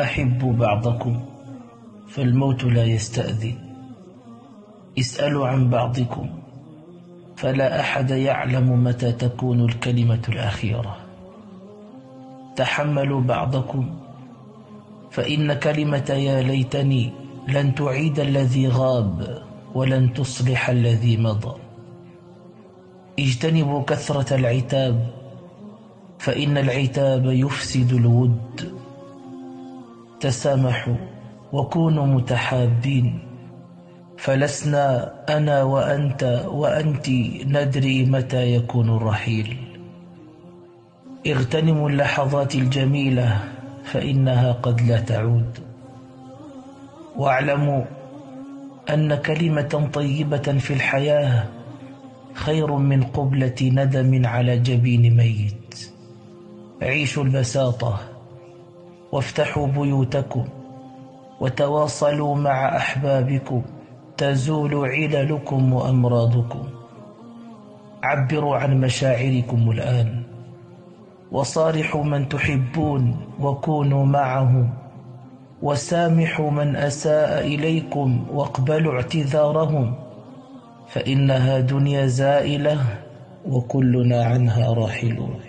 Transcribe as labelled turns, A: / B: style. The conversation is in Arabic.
A: أحبوا بعضكم فالموت لا يستأذن. اسألوا عن بعضكم فلا أحد يعلم متى تكون الكلمة الأخيرة. تحملوا بعضكم فإن كلمة يا ليتني لن تعيد الذي غاب ولن تصلح الذي مضى. اجتنبوا كثرة العتاب فإن العتاب يفسد الود. تسامحوا وكونوا متحابين، فلسنا أنا وأنت وأنت ندري متى يكون الرحيل. اغتنموا اللحظات الجميلة فإنها قد لا تعود. واعلموا أن كلمة طيبة في الحياة خير من قبلة ندم على جبين ميت. عيشوا البساطة وافتحوا بيوتكم وتواصلوا مع أحبابكم تزول عللكم وأمراضكم. عبروا عن مشاعركم الآن وصارحوا من تحبون وكونوا معهم، وسامحوا من أساء إليكم واقبلوا اعتذارهم، فإنها دنيا زائلة وكلنا عنها راحلون.